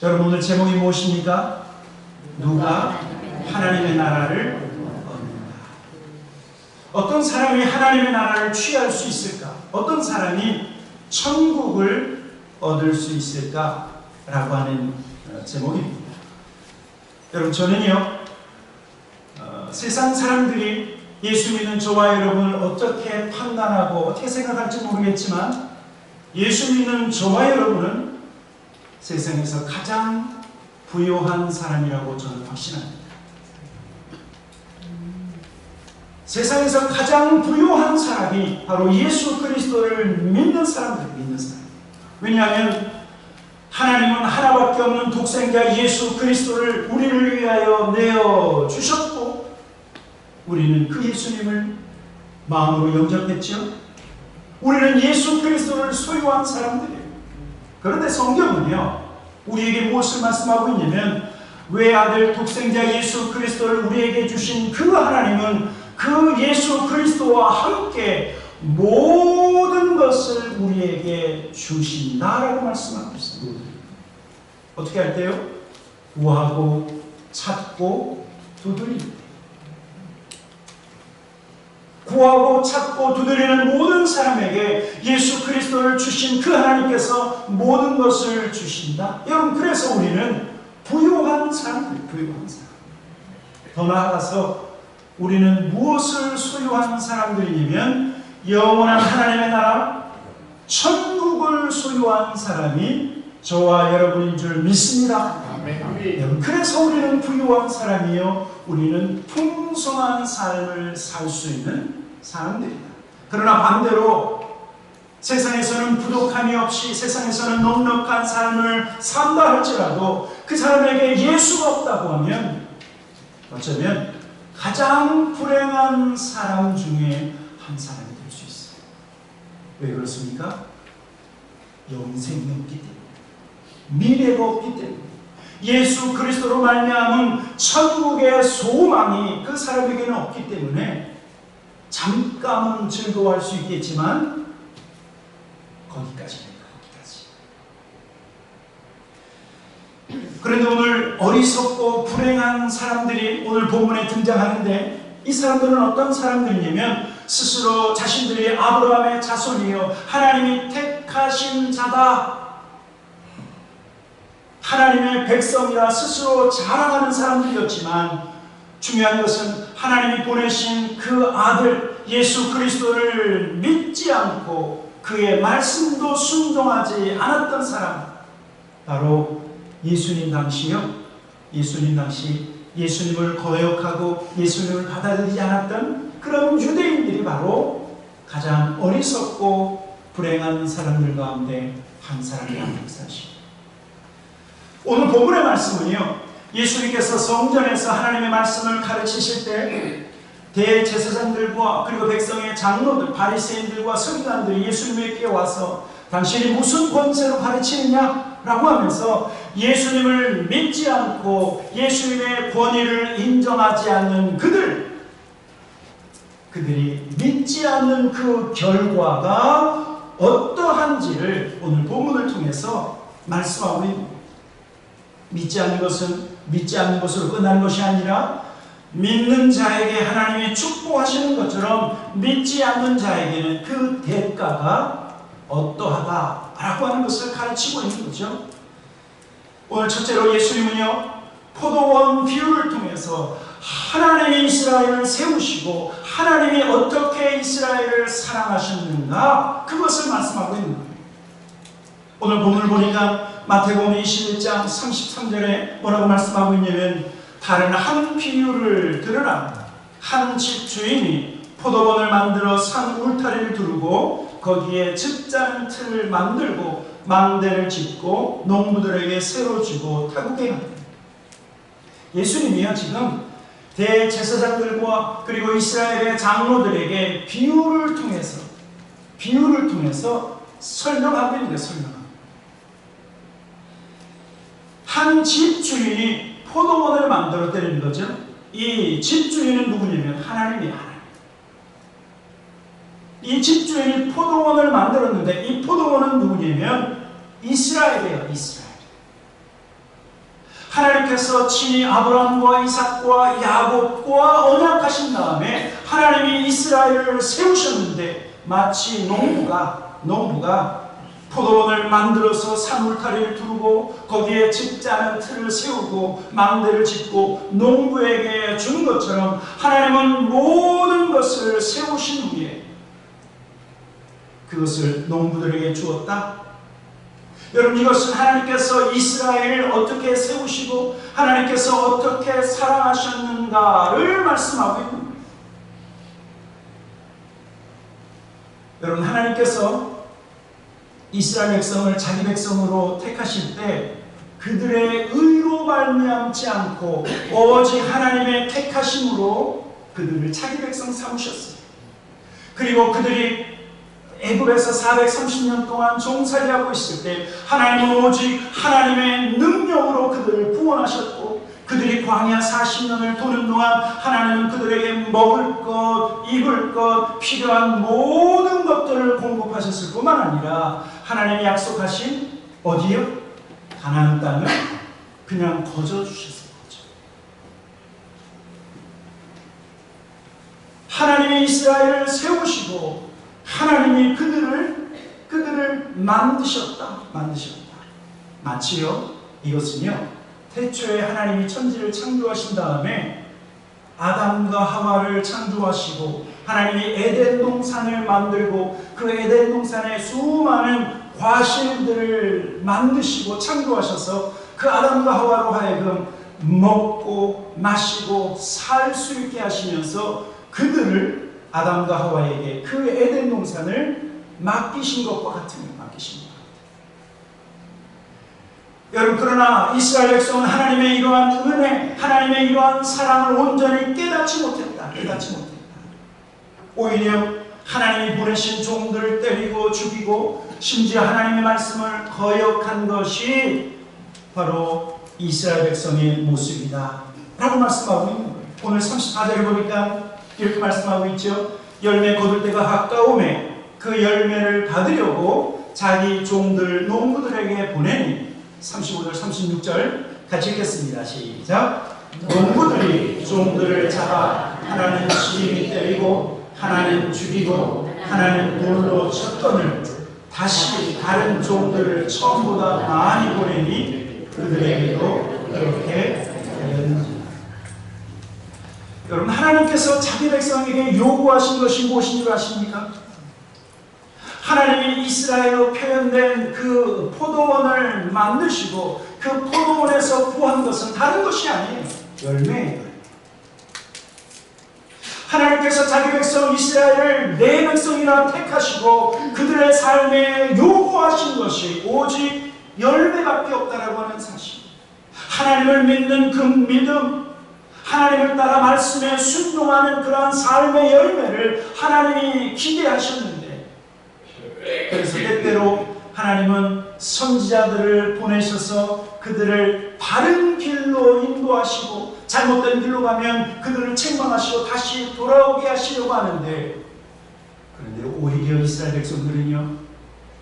여러분 오늘 제목이 무엇입니까? 누가 하나님의 나라를 얻는가? 어떤 사람이 하나님의 나라를 취할 수 있을까? 어떤 사람이 천국을 얻을 수 있을까? 라고 하는 제목입니다. 여러분 저는요 세상 사람들이 예수 믿는 저와 여러분을 어떻게 판단하고 어떻게 생각할지 모르겠지만 예수 믿는 저와 여러분은 세상에서 가장 부유한 사람이라고 저는 확신합니다. 세상에서 가장 부유한 사람이 바로 예수 그리스도를 믿는 사람들, 믿는 사람. 왜냐하면 하나님은 하나밖에 없는 독생자 예수 그리스도를 우리를 위하여 내어 주셨고 우리는 그 예수님을 마음으로 영접했죠. 우리는 예수 그리스도를 소유한 사람들이에요. 그런데 성경은요 우리에게 무엇을 말씀하고 있냐면 외아들 독생자 예수 그리스도를 우리에게 주신 그 하나님은 그 예수 그리스도와 함께 모든 것을 우리에게 주신다라고 말씀하고 있습니다. 어떻게 할 때요? 구하고 찾고 두드릴 때. 구하고 찾고 두드리는 모든 사람에게 예수 그리스도를 주신 그 하나님께서 모든 것을 주신다. 여러분 그래서 우리는 부유한 사람들, 부유한 사람. 더 나아가서 우리는 무엇을 소유한 사람들이냐면 영원한 하나님의 나라, 천국을 소유한 사람이 저와 여러분인 줄 믿습니다. 아멘. 그래서 우리는 부유한 사람이요 우리는 풍성한 삶을 살 수 있는 사람들이다. 그러나 반대로 세상에서는 부족함이 없이 세상에서는 넉넉한 삶을 산다 할지라도 그 사람에게 예수가 없다고 하면 어쩌면 가장 불행한 사람 중에 한 사람이 될 수 있어요. 왜 그렇습니까? 영생이 없기 때문에, 미래가 없기 때문에, 예수 그리스도로 말미암은 천국의 소망이 그 사람에게는 없기 때문에 잠깐은 즐거워할 수 있겠지만 거기까지입니다. 거기까지. 그런데 오늘 어리석고 불행한 사람들이 오늘 본문에 등장하는데 이 사람들은 어떤 사람들이냐면 스스로 자신들이 아브라함의 자손이요 하나님이 택하신 자다, 하나님의 백성이라 스스로 자랑하는 사람들이었지만 중요한 것은 하나님이 보내신 그 아들 예수 그리스도를 믿지 않고 그의 말씀도 순종하지 않았던 사람, 바로 예수님 당시요 예수님 당시 예수님을 거역하고 예수님을 받아들이지 않았던 그런 유대인들이 바로 가장 어리석고 불행한 사람들 가운데 한 사람이라는 사실. 오늘 본문의 말씀은요 예수님께서 성전에서 하나님의 말씀을 가르치실 때 대제사장들과 그리고 백성의 장로들, 바리새인들과 서기관들이 예수님에게 와서 당신이 무슨 권세로 가르치느냐? 라고 하면서 예수님을 믿지 않고 예수님의 권위를 인정하지 않는 그들이 믿지 않는 그 결과가 어떠한지를 오늘 본문을 통해서 말씀하고 있는 거예요. 믿지 않는 것은 믿지 않는 것으로 끝나는 것이 아니라 믿는 자에게 하나님이 축복하시는 것처럼 믿지 않는 자에게는 그 대가가 어떠하다라고 하는 것을 가르치고 있는 거죠. 오늘 첫째로 예수님은요 포도원 비유를 통해서 하나님이 이스라엘을 세우시고 하나님이 어떻게 이스라엘을 사랑하셨는가 그것을 말씀하고 있는 거예요. 오늘 본문을 보니까 마태복음 21장 33절에 뭐라고 말씀하고 있냐면 다른 한 비유를 들으라. 한 집 주인이 포도원을 만들어 산 울타리를 두르고 거기에 즙잔 틀을 만들고 망대를 짓고 농부들에게 새로 주고 타국에 합니다. 예수님이요 지금 대제사장들과 그리고 이스라엘의 장로들에게 비유를 통해서 설명하고 있는 거예요. 설명. 한 집주인이 포도원을 만들었다는 거죠. 이 집주인은 누구냐면 하나님이에요. 이 집주인이 포도원을 만들었는데 이 포도원은 누구냐면 이스라엘이에요. 이스라엘. 하나님께서 친히 아브라함과 이삭과 야곱과 언약하신 다음에 하나님이 이스라엘을 세우셨는데 마치 농부가 포도원을 만들어서 산울타리를 두르고 거기에 집자는 틀을 세우고 망대를 짓고 농부에게 주는 것처럼 하나님은 모든 것을 세우신 후에 그것을 농부들에게 주었다. 여러분, 이것은 하나님께서 이스라엘을 어떻게 세우시고 하나님께서 어떻게 사랑하셨는가를 말씀하고 있는 거예요. 여러분, 하나님께서 이스라엘 백성을 자기 백성으로 택하실 때 그들의 의로 말미암지 않고 오직 하나님의 택하심으로 그들을 자기 백성 삼으셨어요. 그리고 그들이 애굽에서 430년 동안 종살이하고 있을 때 하나님은 오직 하나님의 능력으로 그들을 구원하셨고, 그들이 광야 40년을 도는 동안 하나님은 그들에게 먹을 것, 입을 것, 필요한 모든 것들을 공급하셨을 뿐만 아니라 하나님이 약속하신 어디요? 가나안 땅을 그냥 거저주셨을 거죠. 하나님이 이스라엘을 세우시고 하나님이 그들을 만드셨다. 마치요, 이것은요, 태초에 하나님이 천지를 창조하신 다음에 아담과 하와를 창조하시고 하나님이 에덴 동산을 만들고 그 에덴 동산에 수많은 과실들을 만드시고 창조하셔서 그 아담과 하와로 하여금 먹고 마시고 살 수 있게 하시면서 그들을 아담과 하와에게 그 에덴 동산을 맡기신 것과 같은 것 맡기신 것 같아요. 여러분, 그러나 이스라엘 백성은 하나님의 이러한 은혜, 하나님의 이러한 사랑을 온전히 깨닫지 못했다. 오히려 하나님이 보내신 종들을 때리고 죽이고 심지어 하나님의 말씀을 거역한 것이 바로 이스라엘 백성의 모습이다 라고 말씀하고 있는 거예요. 오늘 34절을 보니까 이렇게 말씀하고 있죠. 열매 거둘 때가 가까우매 그 열매를 받으려고 자기 종들 농부들에게 보내니. 35절 36절 같이 읽겠습니다. 시작. 농부들이 종들을 잡아 하나는 심히 때리고 하나는 죽이고 하나는 돌로 쳤거늘 다시 다른 종들을 처음보다 많이 보내니 그들에게도 그렇게 되었는지. 여러분, 하나님께서 자기 백성에게 요구하신 것이 무엇인 줄 아십니까? 하나님이 이스라엘로 표현된 그 포도원을 만드시고 그 포도원에서 구한 것은 다른 것이 아니에요. 열매예요. 하나님께서 자기 백성 이스라엘을 내 백성이라 택하시고 그들의 삶에 요구하신 것이 오직 열매밖에 없다라고 하는 사실. 하나님을 믿는 그 믿음, 하나님을 따라 말씀에 순종하는 그러한 삶의 열매를 하나님이 기대하셨는데, 그래서 때때로 하나님은 선지자들을 보내셔서 그들을 바른 길로 인도하시고 잘못된 길로 가면 그들을 책망하시고 다시 돌아오게 하시려고 하는데, 그런데 오히려 이스라엘 백성들은요,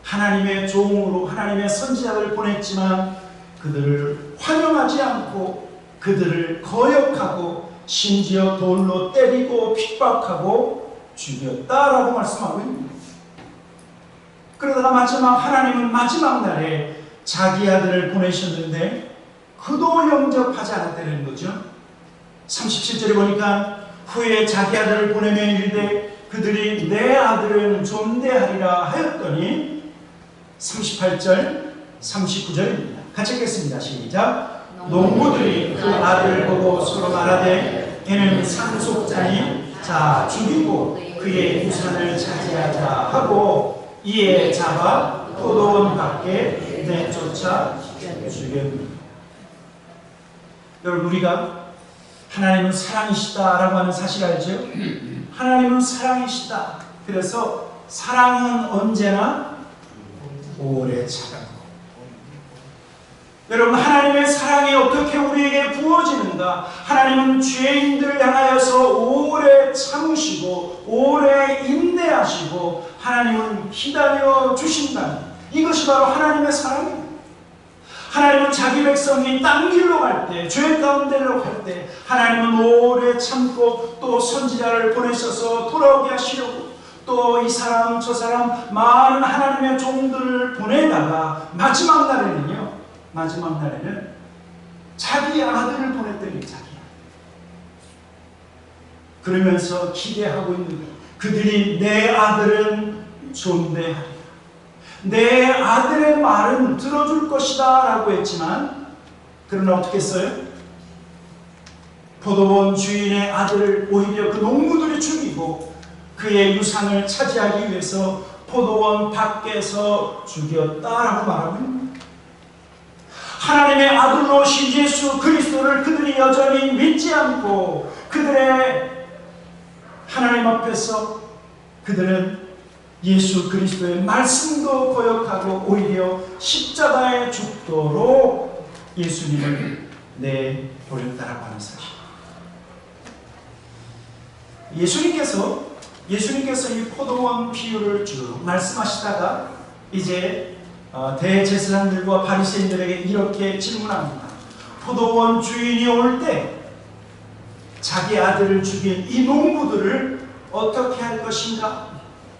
하나님의 종으로 하나님의 선지자들을 보냈지만 그들을 환영하지 않고 그들을 거역하고 심지어 돌로 때리고 핍박하고 죽였다라고 말씀하고 있는 거예요. 그러다가 하나님은 마지막 날에 자기 아들을 보내셨는데 그도 영접하지 않았다는 거죠. 37절에 보니까 후에 자기 아들을 보내며 이르되 그들이 내 아들은 존대하리라 하였더니 38절 39절입니다. 같이 읽겠습니다. 시작. 농부들이 그 아들을 보고 서로 말하되 이는 상속자니 자 죽이고 그의 유산을 차지하자 하고 이에 잡아 포도원 밖에 내쫓아 죽였습니다. 여러분, 우리가 하나님은 사랑이시다라고 하는 사실 알죠? 하나님은 사랑이시다. 그래서 사랑은 언제나 오래 차가고. 여러분, 하나님의 사랑이 어떻게 우리에게 부어지는가? 하나님은 죄인들 향하여서 오래 참으시고 오래 인내하시고 하나님은 기다려 주신다는, 이것이 바로 하나님의 사랑입니다. 하나님은 자기 백성이 딴 길로 갈 때, 죄 가운데로 갈 때 하나님은 오래 참고 또 선지자를 보내셔서 돌아오게 하시려고 또 이 사람 저 사람 많은 하나님의 종들을 보내다가 마지막 날에는 자기 아들을 보냈더니 자기 아들. 그러면서 기대하고 있는 거예요. 그들이 내 아들은 존대하리라. 내 아들의 말은 들어줄 것이다 라고 했지만 그러나 어떻게 했어요? 포도원 주인의 아들을 오히려 그 농부들이 죽이고 그의 유산을 차지하기 위해서 포도원 밖에서 죽였다라고 말하고 있는 거예요. 하나님의 아들로 오신 예수 그리스도를 그들이 여전히 믿지 않고 그들의 하나님 앞에서 그들은 예수 그리스도의 말씀도 거역하고 오히려 십자가에 죽도록 예수님을 내버렸다라고 하는 사실. 예수님께서 이 포도원 비유를 쭉 말씀하시다가 이제 대제사장들과 바리새인들에게 이렇게 질문합니다. 포도원 주인이 올 때 자기 아들을 죽인 이 농부들을 어떻게 할 것인가?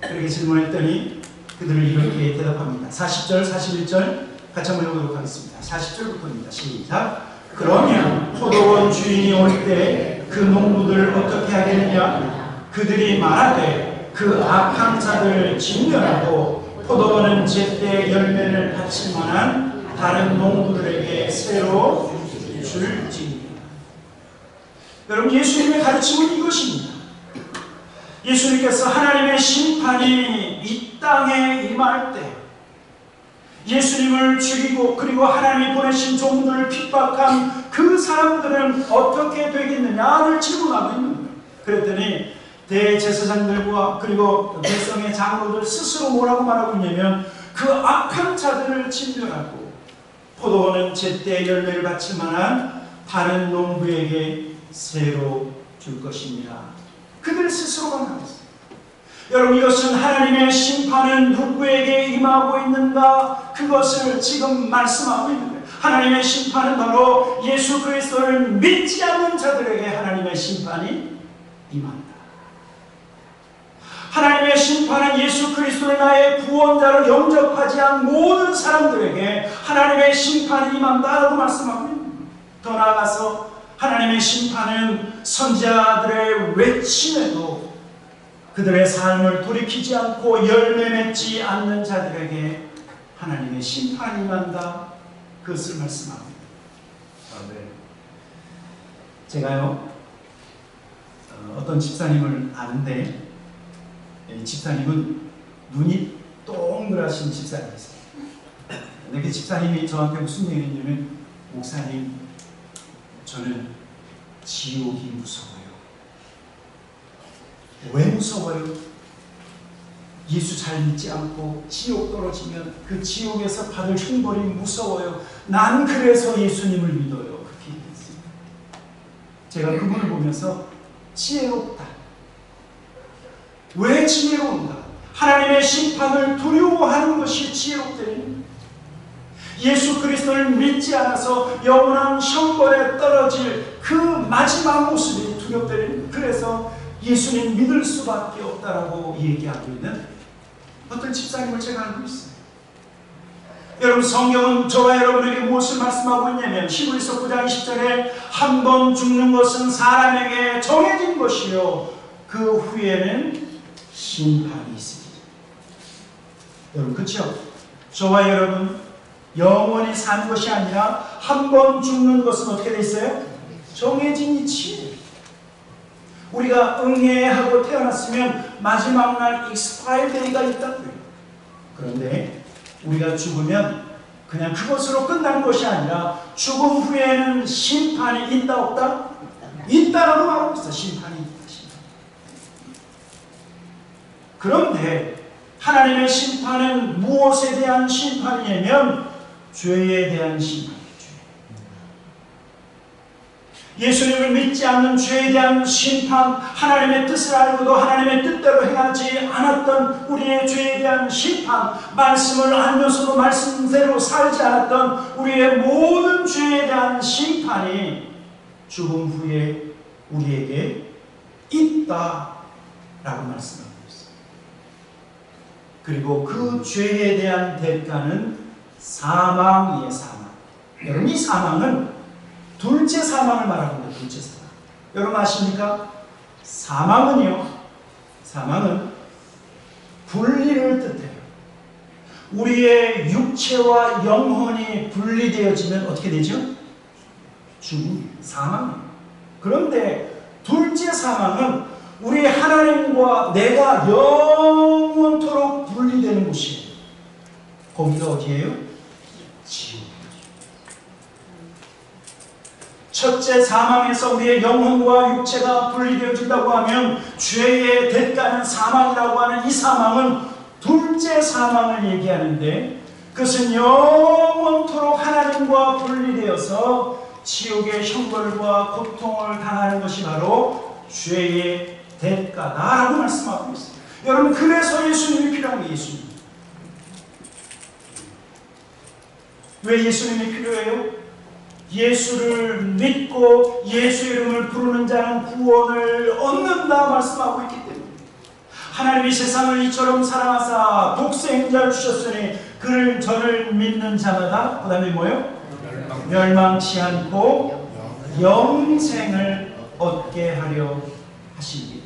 그렇게 질문했더니 그들은 이렇게 대답합니다. 40절, 41절 같이 한번 읽어보도록 하겠습니다. 40절부터입니다. 시작. 그러면 포도원 주인이 올 때 그 농부들을 어떻게 하겠느냐? 그들이 말하되 그 악한 자들을 진멸하고 포도원은 제때 열매를 바칠 만한 다른 농부들에게 새로 줄지. 여러분, 예수님의 가르침은 이것입니다. 예수님께서 하나님의 심판이 이 땅에 임할 때 예수님을 죽이고 그리고 하나님이 보내신 종들을 핍박한 그 사람들은 어떻게 되겠느냐를 질문하고 있는 거예요. 그랬더니 대제사장들과 그리고 백성의 장로들 스스로 뭐라고 말하고 있냐면 그 악한 자들을 진멸하고 포도원은 제때 열매를 바칠 만한 다른 농부에게 새로 줄 것입니다. 그들 스스로가 말하고 있습니다. 여러분, 이것은 하나님의 심판은 누구에게 임하고 있는가? 그것을 지금 말씀하고 있는 거예요. 하나님의 심판은 바로 예수 그리스도를 믿지 않는 자들에게 하나님의 심판이 임한다. 하나님의 심판은 예수 그리스도를 나의 구원자로 영접하지 않은 모든 사람들에게 하나님의 심판이 임한다라고 말씀하고 있는 거예요. 더 나아가서 하나님의 심판은 선지자들의 외침에도 그들의 삶을 돌이키지 않고 열매 맺지 않는 자들에게 하나님의 심판이 임한다. 그것을 말씀합니다. 네. 제가요 어떤 집사님을 아는데 이 집사님은 눈이 동그라신 집사님이세요. 근데 그 집사님이 저한테 무슨 얘기를 했냐면 목사님, 저는 지옥이 무서워요. 왜 무서워요? 예수 잘 믿지 않고 지옥 떨어지면 그 지옥에서 받을 형벌이 무서워요. 난 그래서 예수님을 믿어요. 그렇게 얘기했어요. 제가 그분을 보면서 지혜롭다. 왜 지혜로운가? 하나님의 심판을 두려워하는 것이 지혜롭다니. 예수 그리스도를 믿지 않아서 영원한 형벌에 떨어질 그 마지막 모습이 두렵다니. 그래서 예수님 믿을 수밖에 없다라고 얘기하고 있는 어떤 집사님을 제가 알고 있어요. 여러분, 성경은 저와 여러분에게 무엇을 말씀하고 있냐면 히브리서 9장 20절에 한 번 죽는 것은 사람에게 정해진 것이요 그 후에는 심판이 있으리라. 여러분, 그렇죠? 저와 여러분 영원히 사는 것이 아니라 한 번 죽는 것은 어떻게 돼 있어요? 정해진 이치예요. 우리가 응애하고 태어났으면 마지막 날 익스파일 데이가 있다고요. 그런데 우리가 죽으면 그냥 그것으로 끝난 것이 아니라 죽음 후에는 심판이 있다 없다? 있다라고 말하고 있어. 심판이 있다. 그런데 하나님의 심판은 무엇에 대한 심판이냐면 죄에 대한 심판이죠. 예수님을 믿지 않는 죄에 대한 심판, 하나님의 뜻을 알고도 하나님의 뜻대로 행하지 않았던 우리의 죄에 대한 심판, 말씀을 알면서도 말씀대로 살지 않았던 우리의 모든 심판이 죽음 후에 우리에게 있다라고 말씀하고 있어요. 그리고 그 죄에 대한 대가는 사망이에요. 사망. 여러분, 이 사망은 둘째 사망을 말하는 거예요. 둘째 사망. 여러분 아십니까? 사망은 분리를 뜻해요. 우리의 육체와 영혼이 분리되어지면 어떻게 되죠? 죽음, 사망이에요. 그런데 둘째 사망은 우리 하나님과 내가 영원토록 분리되는 곳이에요. 거기가 어디예요? 지옥. 첫째 사망에서 우리의 영혼과 육체가 분리되어진다고 하면 죄의 대가는 사망이라고 하는 이 사망은 둘째 사망을 얘기하는데, 그것은 영원토록 하나님과 분리되어서 지옥의 형벌과 고통을 당하는 것이 바로 죄의 대가다라고 말씀하고 있어요. 여러분, 그래서 예수님이 필요한 게 예수님. 왜 예수님이 필요해요? 예수를 믿고 예수 이름을 부르는 자는 구원을 얻는다 말씀하고 있기 때문에, 하나님이 세상을 이처럼 사랑하사 독생자를 주셨으니 그를 저를 믿는 자마다, 그 다음에 뭐예요? 멸망치 않고 영생을 얻게 하려 하시니,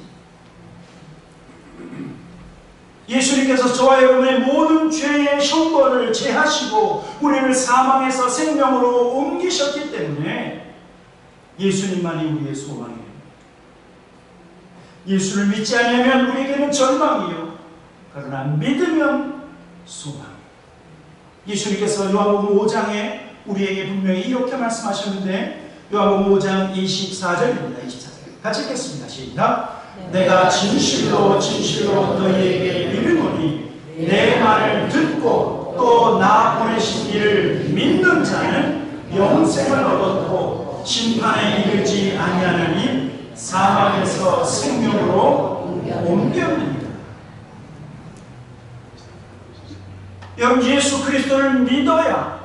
예수님께서 저와 여러분의 모든 죄의 형벌을 제하시고 우리를 사망에서 생명으로 옮기셨기 때문에 예수님만이 우리의 소망이에요. 예수를 믿지 않으면 우리에게는 절망이요, 그러나 믿으면 소망이에요. 예수님께서 요한복음 5장에 우리에게 분명히 이렇게 말씀하셨는데, 요한복음 5장 24절입니다. 24절 같이 읽겠습니다. 시작. 내가 진실로 진실로 너희에게 이르노니 내 말을 듣고 또 나 보내신 이를 믿는 자는 영생을 얻었고 심판에 이르지 아니하느니 사망에서 생명으로 옮겼느니라. 여러분, 예수 그리스도를 믿어야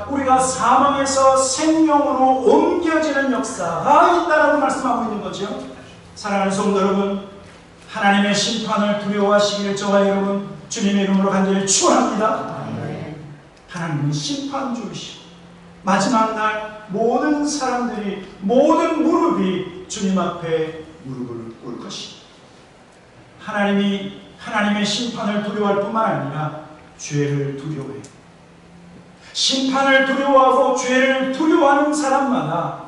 우리가 사망에서 생명으로 옮겨지는 역사가 있다라고 말씀하고 있는 거죠. 사랑하는 성도 여러분, 하나님의 심판을 두려워하시기를 저와 여러분 주님의 이름으로 간절히 축원합니다. 하나님은 심판주이시고 마지막 날 모든 사람들이, 모든 무릎이 주님 앞에 무릎을 꿇을 것입니다. 하나님의 심판을 두려워할 뿐만 아니라 죄를 두려워해요. 심판을 두려워하고 죄를 두려워하는 사람마다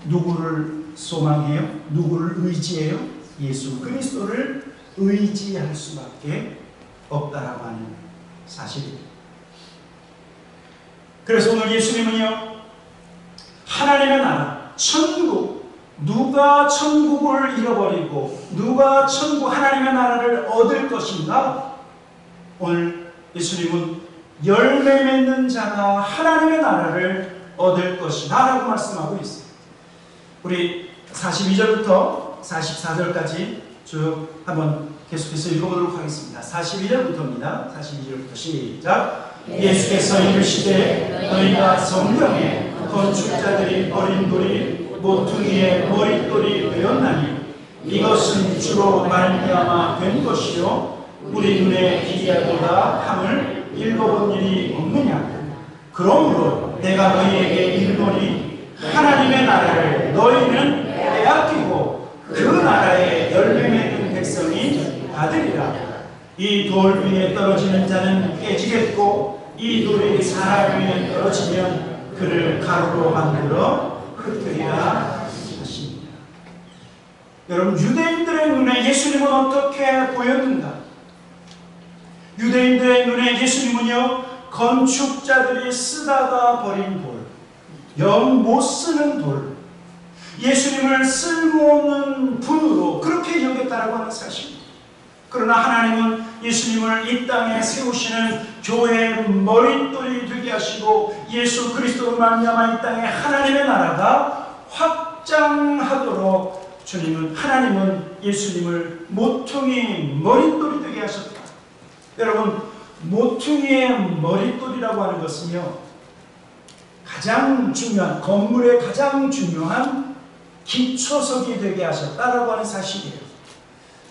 누구를 소망해요? 누구를 의지해요? 예수 그리스도를 의지할 수밖에 없다라고 하는 사실입니다. 그래서 오늘 예수님은요, 하나님의 나라, 천국, 누가 천국을 잃어버리고 누가 하나님의 나라를 얻을 것인가? 오늘 예수님은 열매 맺는 자가 하나님의 나라를 얻을 것이다 라고 말씀하고 있어요. 우리 42절부터 44절까지 쭉 한번 계속해서 읽어보도록 하겠습니다. 42절부터입니다. 42절부터 시작. 예수께서 이르시되 너희가 성경에 건축자들이 버린 돌이 모퉁이의 머릿돌이 되었나니 이것은 주로 말미암아 된 것이요 우리 눈에 기이하도다 함을 읽어본 일이 없느냐. 그러므로 내가 너희에게 이르노니 하나님의 나라를 너희는 빼앗기고 그 나라에 열매 맺는 백성이 받으리라. 이 돌 위에 떨어지는 자는 깨지겠고 이 돌이 사람 위에 떨어지면 그를 가루로 만들어 흩으리라 하십니다. 여러분, 유대인들의 눈에 예수님은 어떻게 보였는가? 유대인들의 눈에 예수님은요, 건축자들이 쓰다가 버린 돌, 영 못 쓰는 돌, 예수님을 쓸모없는 분으로 그렇게 여겼다라고 하는 사실입니다. 그러나 하나님은 예수님을 이 땅에 세우시는 교회의 머릿돌이 되게 하시고 예수 그리스도로 말미암아 이 땅에 하나님의 나라가 확장하도록 하나님은 예수님을 모퉁이 머릿돌이 되게 하셨다. 여러분, 모퉁이의 머릿돌이라고 하는 것은요, 가장 중요한, 건물의 가장 중요한 기초석이 되게 하셨다라고 하는 사실이에요.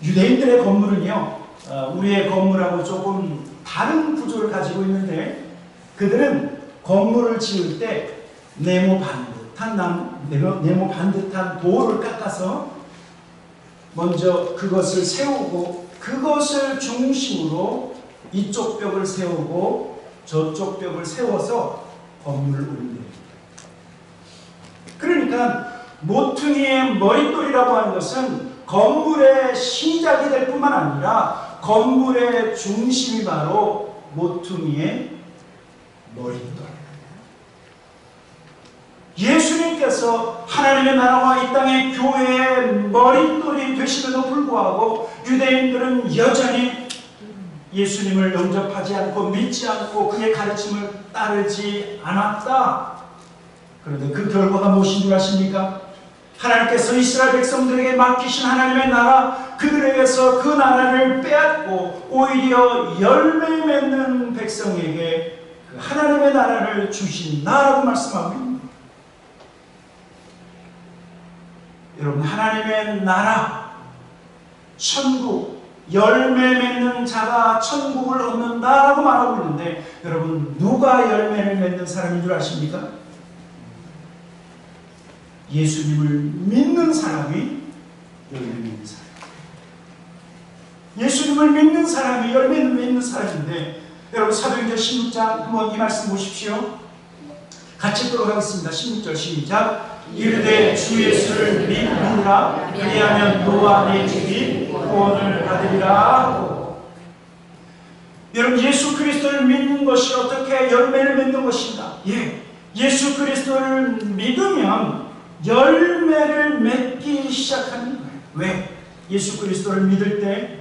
유대인들의 건물은요, 우리의 건물하고 조금 다른 구조를 가지고 있는데, 그들은 건물을 지을 때 네모 반듯한 돌을 깎아서 먼저 그것을 세우고, 그것을 중심으로 이쪽 벽을 세우고 저쪽 벽을 세워서 건물을 올립니다. 그러니까 모퉁이의 머릿돌이라고 하는 것은 건물의 시작이 될 뿐만 아니라 건물의 중심이 바로 모퉁이의 머릿돌. 예수님께서 하나님의 나라와 이 땅의 교회의 머릿돌이 되심에도 불구하고 유대인들은 여전히 예수님을 영접하지 않고 믿지 않고 그의 가르침을 따르지 않았다. 그런데 그 결과가 무엇인 줄 아십니까? 하나님께서 이스라엘 백성들에게 맡기신 하나님의 나라, 그들에게서 그 나라를 빼앗고 오히려 열매 맺는 백성에게 그 하나님의 나라를 주신다라고 말씀하고 있습니다. 여러분, 하나님의 나라, 천국, 열매 맺는 자가 천국을 얻는다라고 말하고 있는데, 여러분, 누가 열매를 맺는 사람인 줄 아십니까? 예수님을 믿는 사람이 열매 맺는 사람. 예수님을 믿는 사람이 열매를 맺는 사람인데, 여러분, 사도행전 16장 한번 이 말씀 보십시오. 같이 읽도록하겠습니다. 16절 시작. 이르되 주 예수를 믿느니라, 그리하면 너와 네 집이 구원을 받으리라 하고. 여러분, 예수 그리스도를 믿는 것이 어떻게 열매를 맺는 것인가? 예수 그리스도를 믿으면 열매를 맺기 시작하는 거예요. 왜? 예수 그리스도를 믿을 때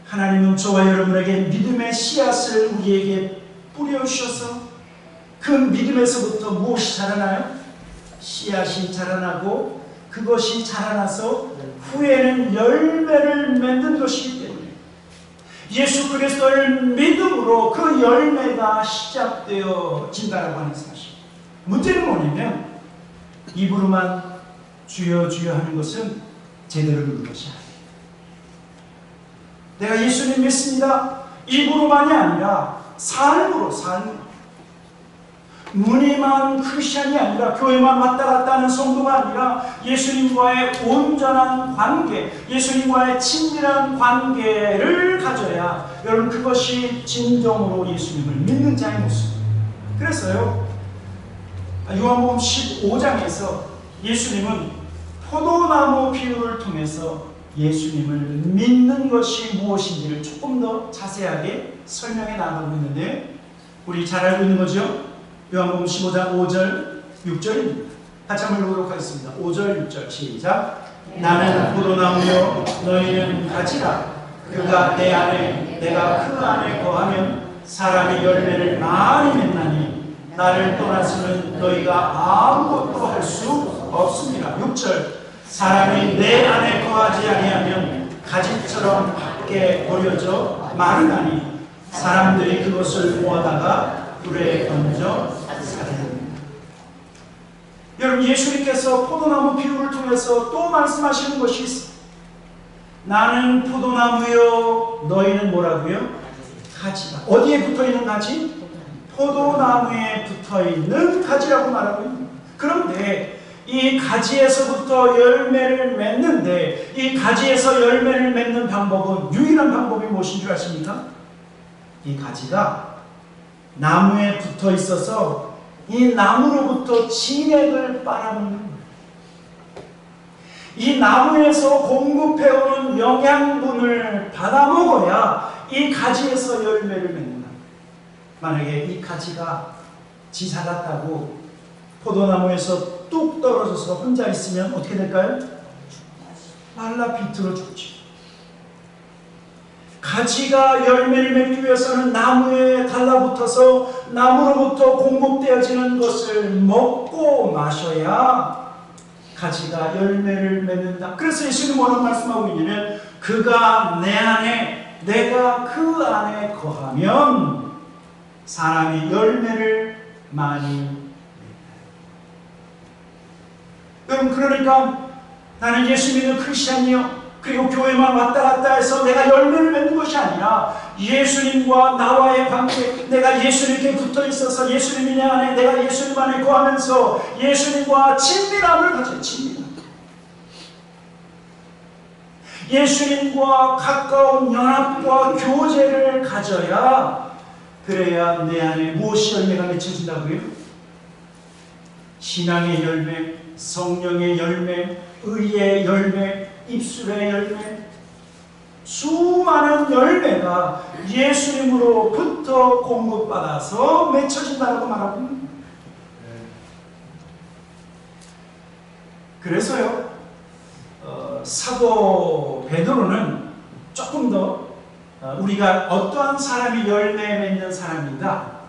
하나님은 저와 여러분에게 믿음의 씨앗을 우리에게 뿌려주셔서 그 믿음에서부터 무엇이 자라나요? 씨앗이 자라나고 그것이 자라나서 후에는 열매를 맺는 것이기 때문에 예수 그리스도를 믿음으로 그 열매가 시작되어진다라고 하는 사실. 문제는 뭐냐면 입으로만 주여 주여 하는 것은 제대로 믿는 것이 아니에요. 내가 예수님 믿습니다. 입으로만이 아니라 삶으로 무늬만 크리스찬이 아니라 교회만 왔다 갔다 하는 성도가 아니라 예수님과의 온전한 관계, 예수님과의 친밀한 관계를 가져야 여러분 그것이 진정으로 예수님을 믿는 자의 모습. 그래서요, 요한복음 15장에서 예수님은 포도나무 비유를 통해서 예수님을 믿는 것이 무엇인지를 조금 더 자세하게 설명해 나가고 있는데, 우리 잘 알고 있는 거죠? 요한복음 15장 5절 6절입니다. 같이 한번 읽도록 하겠습니다. 5절 6절 시작. 나는 포도나무요 너희는 가지라. 그가 내 안에 내가 그 안에 거하면 사람이 열매를 많이 맺나니 나를 떠나서는 너희가 아무것도 할 수 없습니다. 6절. 사람이 내 안에 거하지 아니하면 가지처럼 밖에 버려져 마르나니 사람들이 그것을 모아다가 불에 던져 살해합니다. 여러분, 예수님께서 포도나무 비유를 통해서 또 말씀하시는 것이 있습니다. 나는 포도나무요 너희는 뭐라고요? 가지다. 어디에 붙어있는 가지? 포도나무에 붙어있는 가지라고 말하고 있습니다. 그런데 이 가지에서부터 열매를 맺는데, 이 가지에서 열매를 맺는 방법은, 유일한 방법이 무엇인 줄 아십니까? 이 가지가 나무에 붙어 있어서 이 나무로부터 진액을 빨아먹는 거예요. 이 나무에서 공급해오는 영양분을 받아먹어야 이 가지에서 열매를 맺는다. 만약에 이 가지가 지사 같다고 포도나무에서 뚝 떨어져서 혼자 있으면 어떻게 될까요? 말라 비틀어 죽지. 가지가 열매를 맺기 위해서는 나무에 달라붙어서 나무로부터 공급되어지는 것을 먹고 마셔야 가지가 열매를 맺는다. 그래서 예수님은 뭐라고 말씀하고 있냐면, 그가 내 안에 내가 그 안에 거하면 사람이 열매를 많이 맺는다. 그러니까 나는 예수 믿는 크리스찬이요, 그리고 교회만 왔다 갔다 해서 내가 열매를 맺는 것이 아니라 예수님과 나와의 관계, 내가 예수님께 붙어 있어서 예수님이 내 안에, 내가 예수님 안에 거하면서 예수님과 친밀함을 가져요. 친밀함. 예수님과 가까운 연합과 교제를 가져야, 그래야 내 안에 무엇이 열매가 맺혀진다고요? 신앙의 열매, 성령의 열매, 의의 열매, 입술의 열매, 수많은 열매가 예수님으로부터 공급받아서 맺혀진다고 말하고 있는 거예요. 그래서요, 사도 베드로는 조금 더 우리가 어떠한 사람이 열매 맺는 사람인가,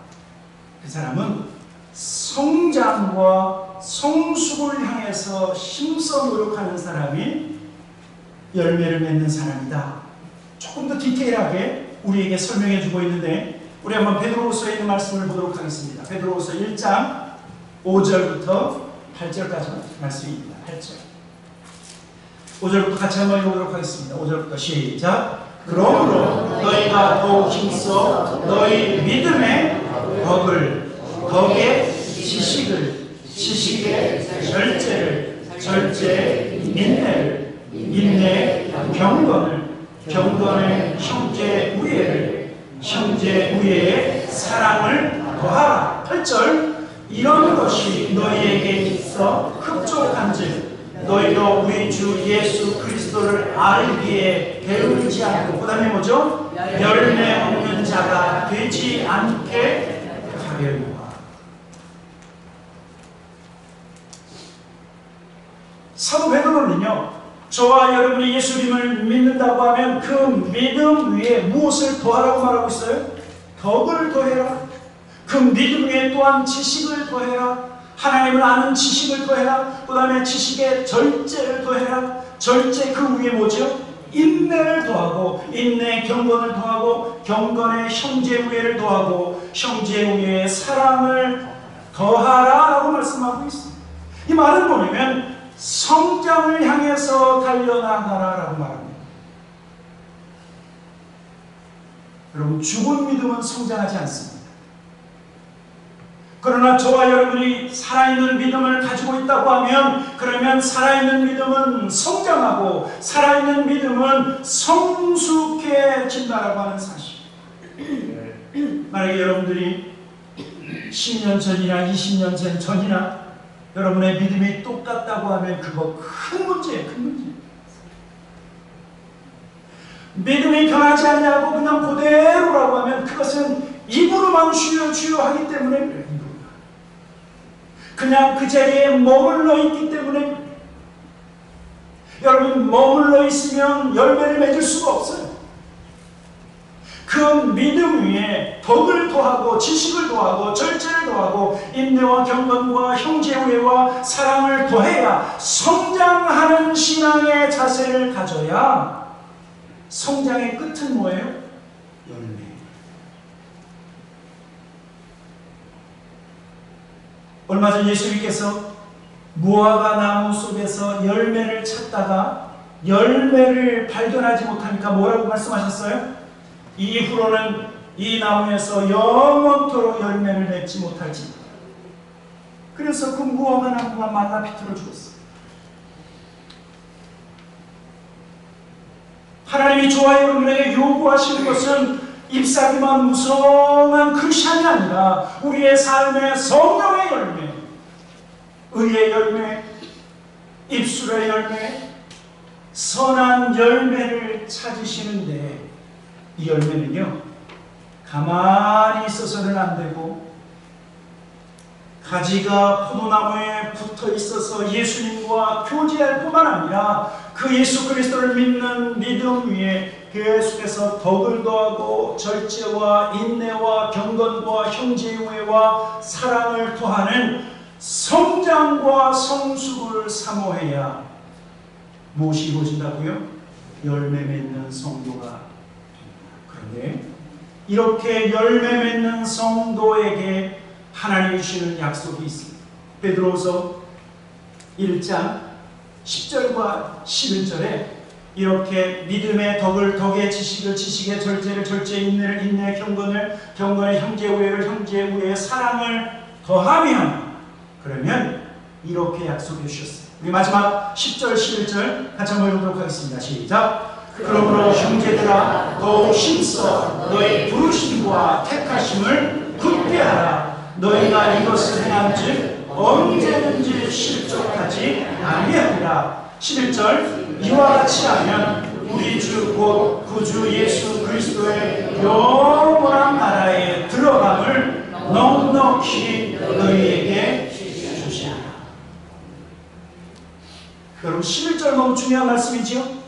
그 사람은 성장과 성숙을 향해서 힘써 노력하는 사람이 열매를 맺는 사람이다, 조금 더 디테일하게 우리에게 설명해 주고 있는데, 우리 한번 베드로후서에 있는 말씀을 보도록 하겠습니다. 베드로후서 1장 5절부터 8절까지 말씀입니다. 8절 5절부터 같이 한번 읽어보도록 하겠습니다. 5절부터 시작. 그러므로 너희가 더욱 힘써 너희 믿음의 덕을, 덕의 지식을, 지식의 절제를, 절제의 인내를, 인내의 경건을, 경건의 형제 우애를, 형제 우애의 사랑을 더하라. 8절. 이런 것이 너희에게 있어 흡족한즉 너희도 우리 주 예수 그리스도를 알기에 게으르지 않고, 그 다음에 뭐죠? 열매 없는 자가 되지 않게 하려니와. 사도 베드로는요, 저와 여러분이 예수님을 믿는다고 하면 그 믿음 위에 무엇을 더하라고 말하고 있어요? 덕을 더해라. 그 믿음 위에 또한 지식을 더해라. 하나님을 아는 지식을 더해라. 그 다음에 지식의 절제를 더해라. 절제 그 위에 뭐죠? 인내를 더하고, 인내의 경건을 더하고, 경건의 형제 우애를 더하고, 형제 우애의 사랑을 더하라 라고 말씀하고 있습니다. 이 말은 뭐냐면 성장을 향해서 달려나가라 라고 말합니다. 여러분, 죽은 믿음은 성장하지 않습니다. 그러나 저와 여러분이 살아있는 믿음을 가지고 있다고 하면, 그러면 살아있는 믿음은 성장하고 살아있는 믿음은 성숙해진다라고 하는 사실. 만약에 여러분들이 10년 전이나 20년 전이나 여러분의 믿음이 똑같다고 하면 그거 큰 문제예요. 큰 문제. 믿음이 변하지 않냐고 그냥 그대로라고 하면 그것은 입으로만 주여 하기 때문에, 그냥 그 자리에 머물러 있기 때문에, 여러분 머물러 있으면 열매를 맺을 수가 없어요. 그 믿음 위에 덕을 더하고 지식을 더하고 절제를 더하고 인내와 경건과 형제우애와 사랑을 더해야 성장하는 신앙의 자세를 가져야 성장의 끝은 뭐예요? 열매. 얼마 전 예수님께서 무화과 나무 속에서 열매를 찾다가 열매를 발견하지 못하니까 뭐라고 말씀하셨어요? 이후로는 이 나무에서 영원토록 열매를 맺지 못할지. 그래서 그 무화과 나무가 말라 비틀어 죽었어요. 하나님이 저와 여러분에게 요구하시는 것은 잎사귀만 무성한 크리스찬이 아니라 우리의 삶의 성령의 열매, 의의 열매, 입술의 열매, 선한 열매를 찾으시는데, 이 열매는요 가만히 있어서는 안 되고 가지가 포도나무에 붙어 있어서 예수님과 교제할 뿐만 아니라 그 예수 그리스도를 믿는 믿음 위에 계속해서 덕을 더하고 절제와 인내와 경건과 형제우애와 사랑을 더하는 성장과 성숙을 사모해야 무엇이 이루어진다고요? 열매 맺는 성도가 됩니다. 그런데 이렇게 열매 맺는 성도에게 하나님이 주시는 약속이 있습니다. 베드로후서 1장 10절과 11절에 이렇게 믿음의 덕의 지식을 지식의 절제를 절제의 인내를 인내의 경건을 형제의 우애를 형제의 우애의 사랑을 더하면 그러면 이렇게 약속해 주셨어요. 우리 마지막 10절 11절 같이 한번 읽어보도록 하겠습니다. 시작. 그러므로 형제들아 더욱 힘써 너희 부르심과 택하심을 굳게 하라. 너희가 이것을 행한즉 언제든지 실족하지 아니하리라. 11절 이와 같이 하면 우리 주 곧 구주 예수 그리스도의 영원한 나라에 들어감을 넉넉히 너희에게 주시리라. 여러분 11절 너무 중요한 말씀이지요.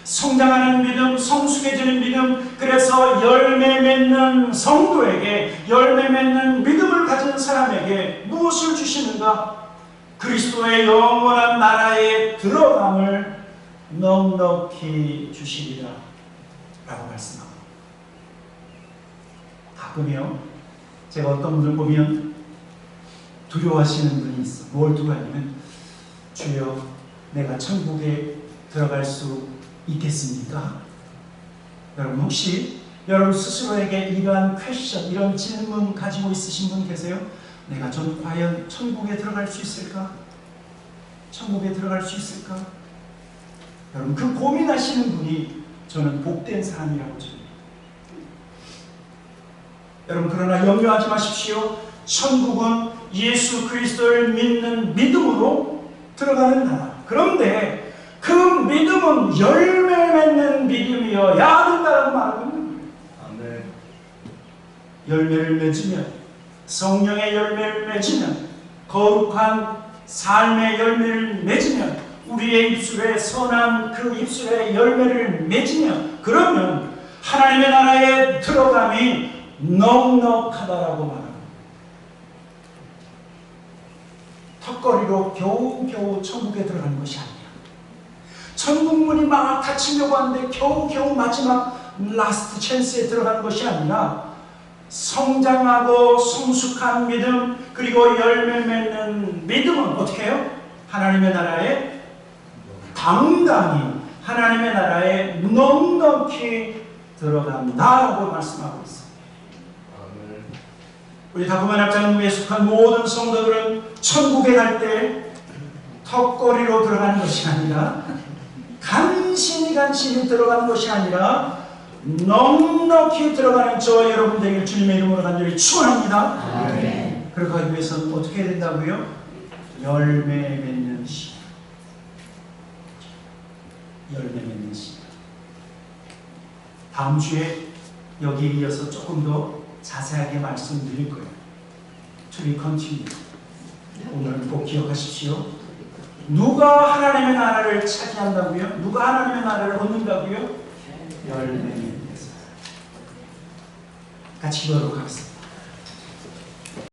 성장하는 믿음, 성숙해지는 믿음, 그래서 열매 맺는 성도에게, 열매 맺는 믿음을 가진 사람에게 무엇을 주시는가? 그리스도의 영원한 나라에 들어감을 넉넉히 주시리라 라고 말씀합니다. 가끔요 제가 어떤 분을 보면 두려워하시는 분이 있어. 뭘 두려워하냐면 주여 내가 천국에 들어갈 수 있겠습니까? 여러분 혹시 여러분 스스로에게 이러한 퀘션, 이런 질문 가지고 있으신 분 계세요? 내가 과연 천국에 들어갈 수 있을까? 천국에 들어갈 수 있을까? 여러분 그 고민하시는 분이 저는 복된 사람이라고 봅니다. 여러분 그러나 염려하지 마십시오. 천국은 예수 그리스도를 믿는 믿음으로 들어가는 나라. 그런데 그 믿음은 열매 맺는 믿음이어야 된다고 말하는 거예요. 열매를 맺으면, 성령의 열매를 맺으면, 거룩한 삶의 열매를 맺으면, 우리의 입술에 선한 그 입술의 열매를 맺으면, 그러면 하나님의 나라에 들어감이 넉넉하다라고 말합니다. 턱걸이로 겨우겨우 천국에 들어가는 것이 아니야. 천국 문이 막 닫히려고 하는데 겨우겨우 마지막 라스트 찬스에 들어가는 것이 아니라 성장하고 성숙한 믿음, 그리고 열매 맺는 믿음은 어떻게 해요? 하나님의 나라에 당당히, 하나님의 나라에 넉넉히 들어간다라고 말씀하고 있습니다. 우리 다구만 합장님에 속한 모든 성도들은 천국에 갈 때 턱걸이로 들어가는 것이 아니라, 간신히 들어가는 것이 아니라 넉넉히 들어가는 저와 여러분 되길 주님의 이름으로 간절히 축원합니다. 아멘. 그렇게 하기 위해서는 어떻게 해야 된다고요? 열매 맺는 시. 열매 맺는 시. 다음 주에 여기에 이어서 조금 더 자세하게 말씀드릴 거예요. To be continued. 오늘 꼭 기억하십시오. 누가 하나님의 나라를 차지한다고요? 누가 하나님의 나라를 얻는다고요? 열매 맺는 자. 같이 기도하도록 하겠습니다.